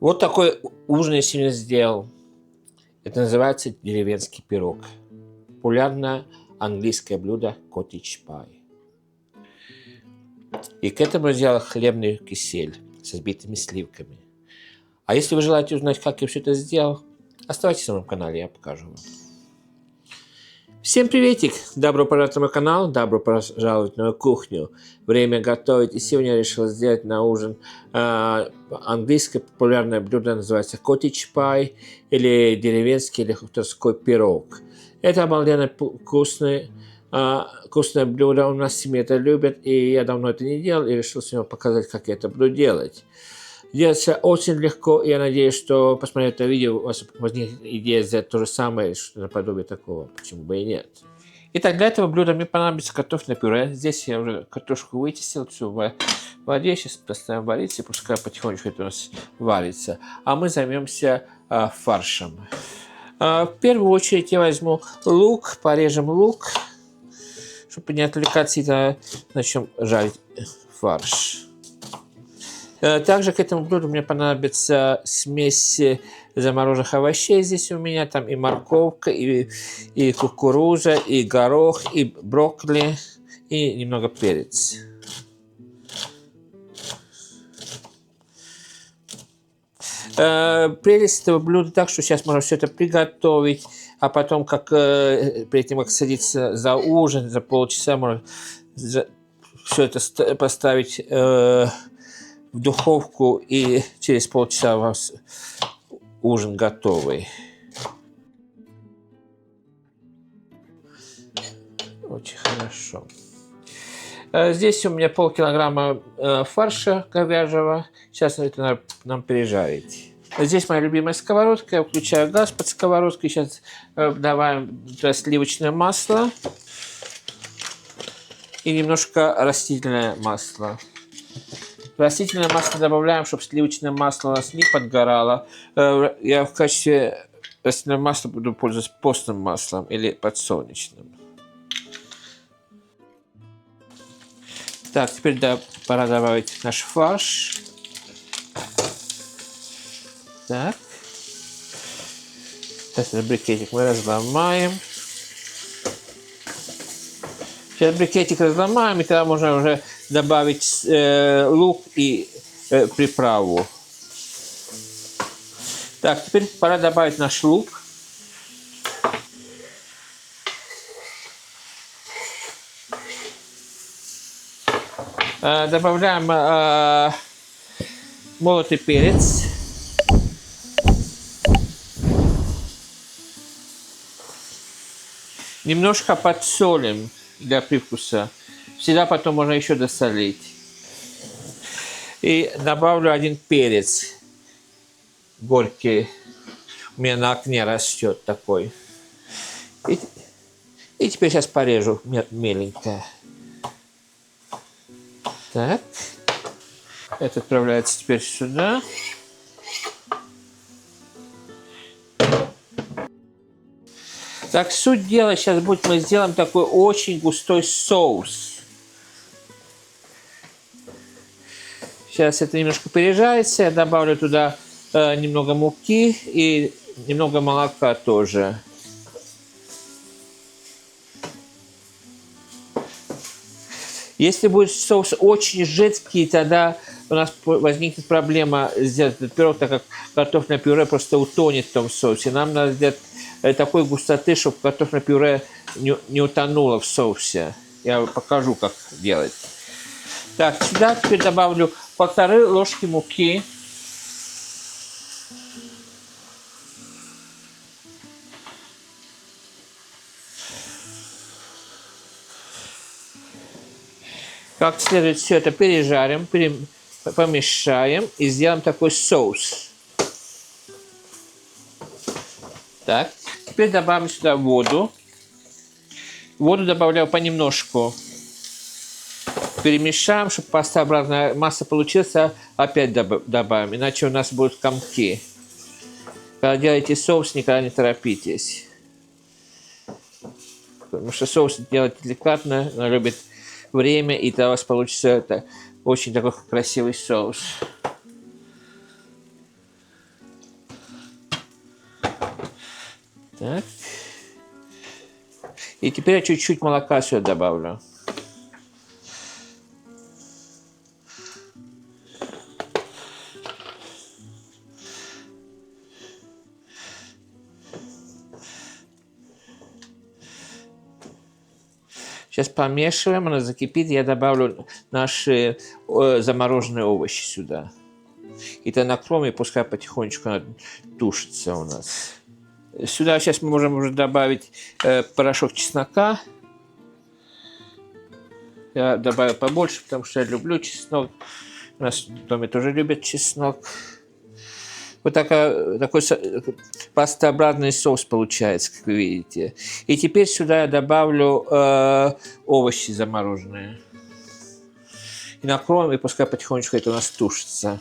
Вот такой ужин я сегодня сделал. Это называется деревенский пирог. Популярное английское блюдо cottage pie. И к этому я сделал хлебный кисель с взбитыми сливками. А если вы желаете узнать, как я все это сделал, оставайтесь на моем канале, я покажу вам. Всем приветик! Добро пожаловать на мой канал, добро пожаловать на мою кухню. Время готовить. И сегодня я решил сделать на ужин английское популярное блюдо, называется cottage pie, или деревенский, или хуторской пирог. Это обалденно вкусное блюдо, у нас в семье это любят, и я давно это не делал, и решил сегодня показать, как я это буду делать. Делается очень легко, и я надеюсь, что, посмотрев это видео, у вас возникнет идея сделать то же самое, что наподобие такого, почему бы и нет. Итак, для этого блюда мне понадобится картофельное пюре. Здесь я уже картошку вычистил, все в воде, сейчас поставим вариться, и пускай потихонечку это у нас варится. А мы займемся фаршем. В первую очередь я возьму лук, порежем лук, чтобы не отвлекаться, и начнем жарить фарш. Также к этому блюду мне понадобится смесь замороженных овощей. Здесь у меня там и морковка, и кукуруза, и горох, и брокколи, и немного перец. Прелесть этого блюда так, что сейчас можно все это приготовить, а потом, перед тем, как садиться за ужин, за полчаса, можно все это поставить в духовку, и через полчаса у вас ужин готовый. Очень хорошо. Здесь у меня полкилограмма фарша говяжьего. Сейчас это надо нам пережарить. Здесь моя любимая сковородка. Я включаю газ под сковородкой. Сейчас добавим туда сливочное масло и немножко растительное масло. Растительное масло добавляем, чтобы сливочное масло у нас не подгорало. Я в качестве растительного масла буду пользоваться постным маслом или подсолнечным. Так, теперь пора добавить наш фарш. Так. Сейчас этот брикетик мы разломаем. Сейчас брикетик разломаем, и тогда можно уже добавить лук и приправу. Так, теперь пора добавить наш лук. Добавляем молотый перец. Немножко подсолим для привкуса. Всегда потом можно еще досолить. И добавлю один перец горький. У меня на окне растет такой. И теперь сейчас порежу меленько. Так. Это отправляется теперь сюда. Так, суть дела сейчас будет, мы сделаем такой очень густой соус. Сейчас это немножко пережарится, я добавлю туда немного муки и немного молока тоже. Если будет соус очень жидкий, тогда у нас возникнет проблема сделать этот пирог, так как картофельное пюре просто утонет в том соусе. Нам надо сделать такой густоты, чтобы картофельное пюре не утонуло в соусе. Я покажу, как делать. Так, сюда теперь добавлю 1,5 ложки муки. Как следует все это пережарим, помешаем и сделаем такой соус. Так, теперь добавим сюда воду. Воду добавляю понемножку. Перемешаем, чтобы пастообразная масса получилась, опять добавим, иначе у нас будут комки. Когда делаете соус, никогда не торопитесь. Потому что соус делать деликатно, он любит время, и тогда у вас получится очень такой красивый соус. Так. И теперь я чуть-чуть молока сюда добавлю. Сейчас помешиваем, она закипит, я добавлю наши замороженные овощи сюда. И то накроем, и пускай потихонечку она тушится у нас. Сюда сейчас мы можем уже добавить порошок чеснока. Я добавил побольше, потому что я люблю чеснок. У нас в доме тоже любят чеснок. Вот такой пастообразный соус получается, как вы видите. И теперь сюда я добавлю овощи замороженные. И накроем, и пускай потихонечку это у нас тушится.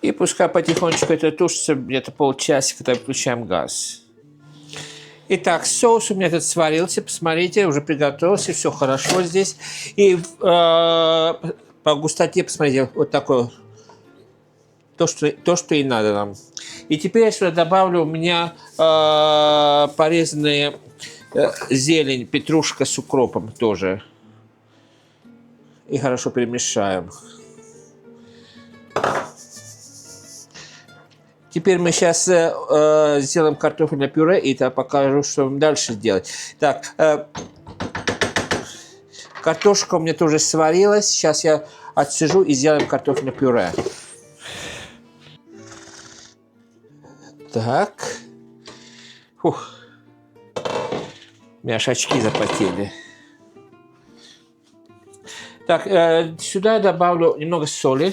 И пускай потихонечку это тушится, где-то полчасика, тогда включаем газ. Итак, соус у меня этот сварился, посмотрите, уже приготовился, все хорошо здесь. И по густоте, посмотрите, вот такое, то, что и надо нам. И теперь я сюда добавлю у меня порезанные зелень, петрушка с укропом тоже. И хорошо перемешаем. Теперь мы сейчас сделаем картофельное пюре, и я покажу, что нам дальше делать. Так, картошка у меня тоже сварилась. Сейчас я отсижу и сделаем картофельное пюре. Так. Фух. У меня аж очки запотели. Так, сюда я добавлю немного соли.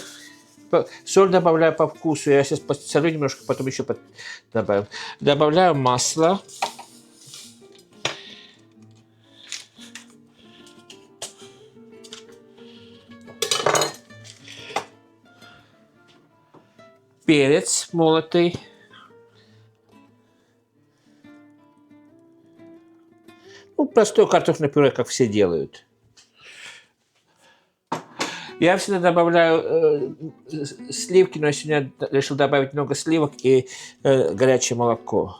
Соль добавляю по вкусу. Я сейчас посолю немножко, потом еще добавим. Добавляю масло. Перец молотый. Ну, простое картофельное пюре, как все делают. Я всегда добавляю сливки, но я сегодня решил добавить много сливок и горячее молоко.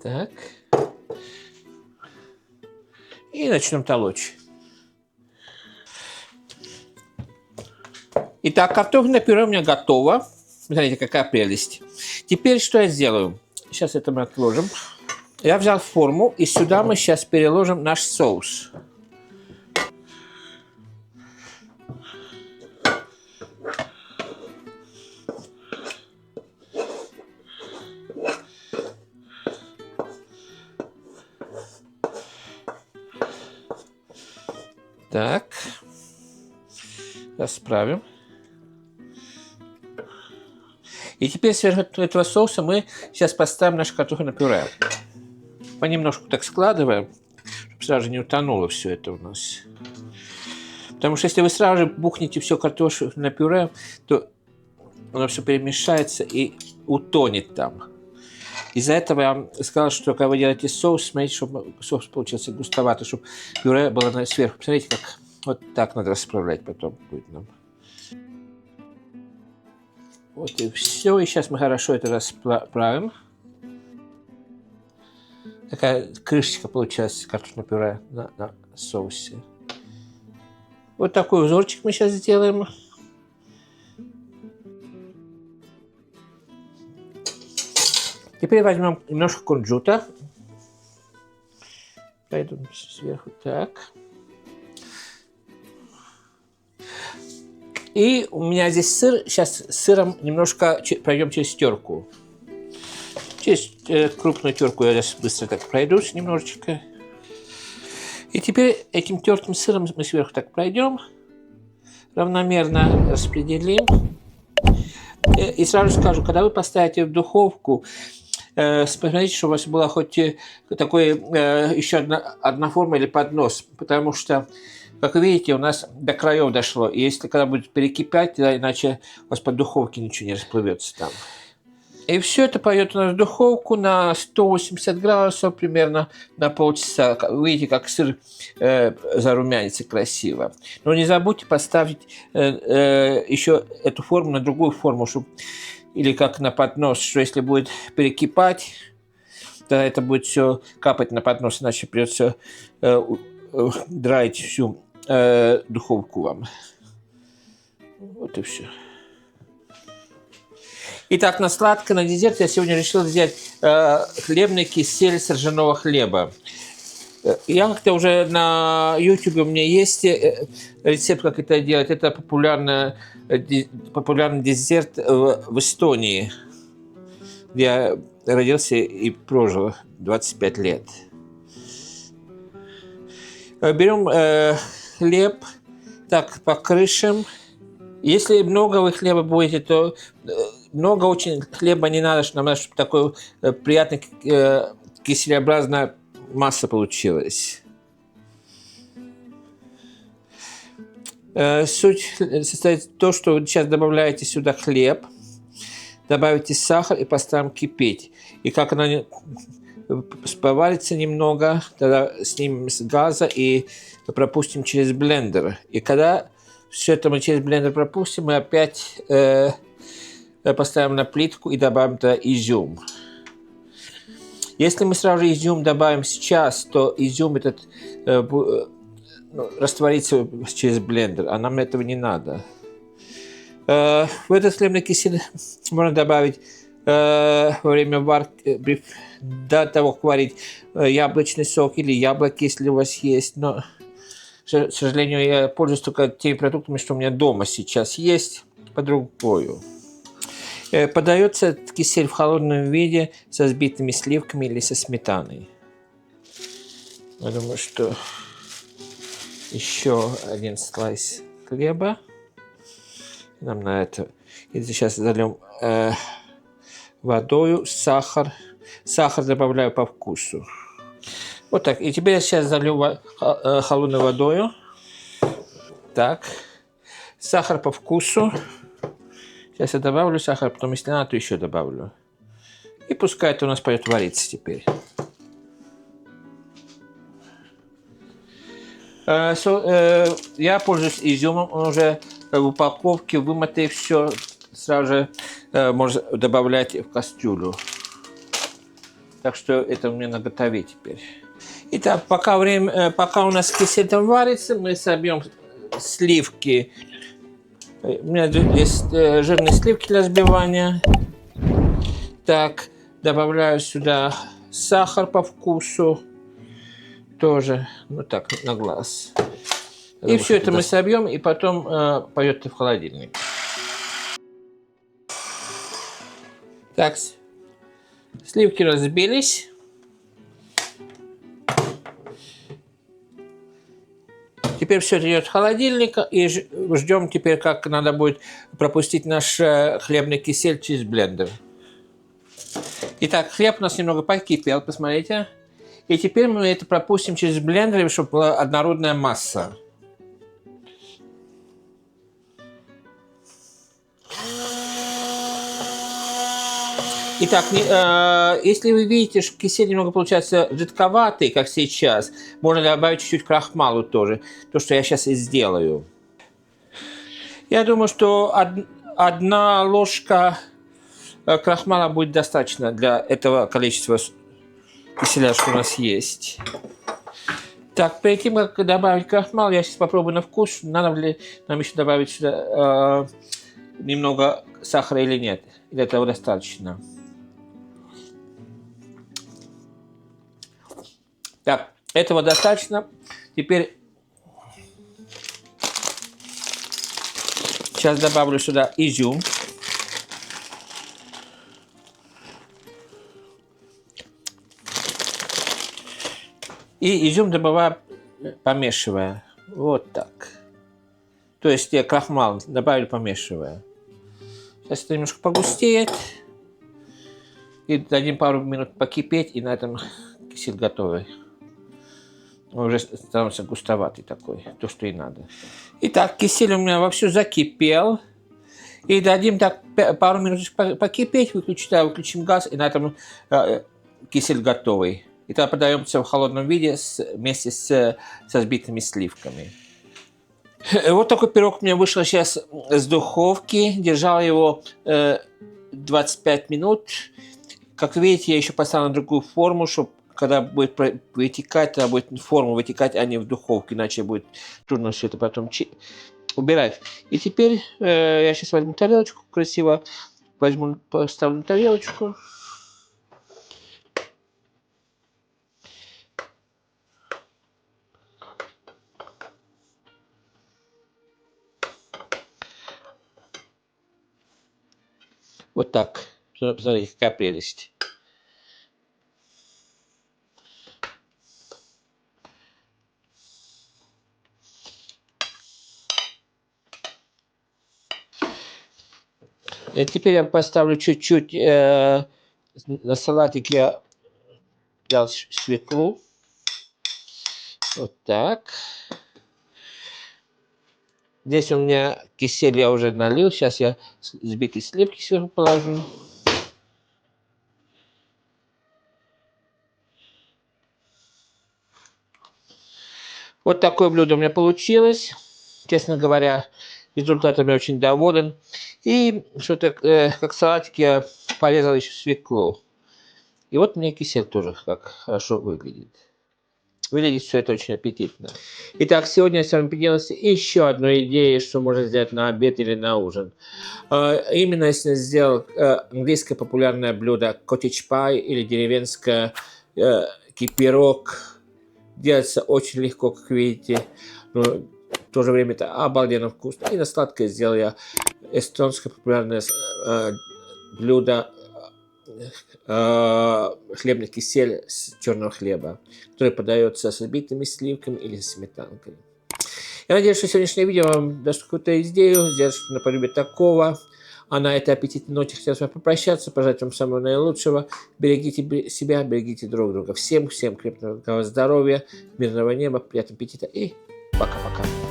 Так. И начнем толочь. Итак, картофельное пюре у меня готово. Смотрите, какая прелесть. Теперь что я сделаю? Сейчас это мы отложим. Я взял форму, и сюда мы сейчас переложим наш соус. Так. Расправим. И теперь сверху этого соуса мы сейчас поставим наше картофельное пюре. Понемножку так складываем, чтобы сразу не утонуло все это у нас. Потому что если вы сразу же бухнете все картофельное пюре, то оно все перемешается и утонет там. Из-за этого я вам сказал, что когда вы делаете соус, смотрите, чтобы соус получился густоватый, чтобы пюре было сверху. Посмотрите, как вот так надо расправлять потом будет нам. Вот и все. И сейчас мы хорошо это расправим. Такая крышечка получается картофельное пюре на соусе. Вот такой узорчик мы сейчас сделаем. Теперь возьмем немножко кунжута. Пойдем сверху так. И у меня здесь сыр. Сейчас с сыром немножко пройдем через терку. Через крупную терку я сейчас быстро так пройдусь немножечко. И теперь этим тертым сыром мы сверху так пройдем. Равномерно распределим. И сразу скажу, когда вы поставите в духовку, посмотрите, чтобы у вас была хоть такой еще одна форма или поднос. Потому что, как вы видите, у нас до краев дошло. И если когда будет перекипать, иначе у вас под духовки ничего не расплывется там. И все это пойдет у нас в духовку на 180 градусов примерно на полчаса. Видите, как сыр зарумянится красиво. Но не забудьте поставить еще эту форму на другую форму, чтобы, или как на поднос, что если будет перекипать, то это будет все капать на поднос, иначе придется драить всю духовку вам. Вот и все. Итак, на сладкое, на десерт я сегодня решил взять хлебный кисель с ржаного хлеба. Я как-то уже на YouTube у меня есть рецепт, как это делать. Это популярный десерт в Эстонии, где я родился и прожил 25 лет. Берем хлеб, так покрышим. Если много вы хлеба будете, то много очень хлеба не надо, нам надо, чтобы такой приятный киселеобразная масса получилась. Суть состоит в том, что вы сейчас добавляете сюда хлеб, добавите сахар и поставим кипеть. И как она поварится немного, тогда снимем с газа и пропустим через блендер. И когда все это мы через блендер пропустим, мы опять поставим на плитку и добавим туда изюм. Если мы сразу же изюм добавим сейчас, то изюм этот растворится через блендер, а нам этого не надо. В этот хлебный кисель можно добавить во время варки, до того, как варить, яблочный сок или яблоки, если у вас есть. Но, к сожалению, я пользуюсь только теми продуктами, что у меня дома сейчас есть, под рукою. Подается кисель в холодном виде со взбитыми сливками или со сметаной. Я думаю, что еще один слайс хлеба. Нам на это. И сейчас зальем водою, сахар. Сахар добавляю по вкусу. Вот так. И теперь я сейчас залью холодной водою. Так. Сахар по вкусу. Сейчас я добавлю сахар, потом, если надо, то еще добавлю. И пускай это у нас пойдет вариться теперь. Я пользуюсь изюмом, он уже в упаковке, вымотай все, сразу же можно добавлять в кастрюлю. Так что это у меня наготове теперь. Итак, пока у нас кисель там варится, мы собьем сливки. У меня есть жирные сливки для взбивания. Так, добавляю сюда сахар по вкусу. Тоже, ну так, на глаз. И все это мы собьем, и потом пойдет в холодильник. Так, сливки разбились. Теперь все это идет в холодильник, и ждем теперь, как надо будет пропустить наш хлебный кисель через блендер. Итак, хлеб у нас немного покипел, посмотрите. И теперь мы это пропустим через блендер, чтобы была однородная масса. Итак, если вы видите, что кисель немного получается жидковатый, как сейчас, можно добавить чуть-чуть крахмалу тоже, то, что я сейчас и сделаю. Я думаю, что одна ложка крахмала будет достаточно для этого количества киселя, что у нас есть. Так, перед тем, как добавить крахмал, я сейчас попробую на вкус, надо ли нам еще добавить сюда немного сахара или нет. Или этого достаточно. Так, этого достаточно. Теперь сейчас добавлю сюда изюм. И изюм добавляю, помешивая. Вот так. То есть я крахмал добавлю, помешивая. Сейчас это немножко погустеет. И дадим пару минут покипеть, и на этом кисель готовый. Он уже становится густоватый такой, то, что и надо. Итак, кисель у меня вовсю закипел. И дадим так пару минут покипеть, выключим газ, и на этом кисель готовый. И тогда подаемся в холодном виде вместе со сбитыми сливками. Вот такой пирог у меня вышел сейчас с духовки. Держал его 25 минут. Как видите, я еще поставил на другую форму, чтобы когда будет вытекать, тогда будет форму вытекать, а не в духовке, иначе будет трудно все это потом убирать. И теперь я сейчас возьму тарелочку красиво, поставлю на тарелочку. Вот так. Смотрите, какая прелесть. И теперь я поставлю чуть-чуть на салатик я взял свеклу. Вот так. Здесь у меня кисель я уже налил. Сейчас я взбитые сливки сверху положу. Вот такое блюдо у меня получилось. Честно говоря, результатом я очень доволен. И что-то как салатик я порезал еще свеклу. И вот у меня кисель тоже как хорошо выглядит. Выглядит все это очень аппетитно. Итак, сегодня я с вами поделился еще одной идеей, что можно сделать на обед или на ужин. Именно я сделал английское популярное блюдо cottage pie или деревенское пирог. Делается очень легко, как видите. Но в то же время это обалденно вкусно. И на сладкое сделал я эстонское популярное блюдо хлебный кисель с черного хлеба, который подается с взбитыми сливками или сметанкой. Я надеюсь, что сегодняшнее видео вам даст какую-то идею, сделать что-то наподобие такого. А на этой аппетитной ноте хотел с вами попрощаться, пожелать вам самого наилучшего. Берегите себя, берегите друг друга. Всем крепкого здоровья, мирного неба, приятного аппетита и пока-пока.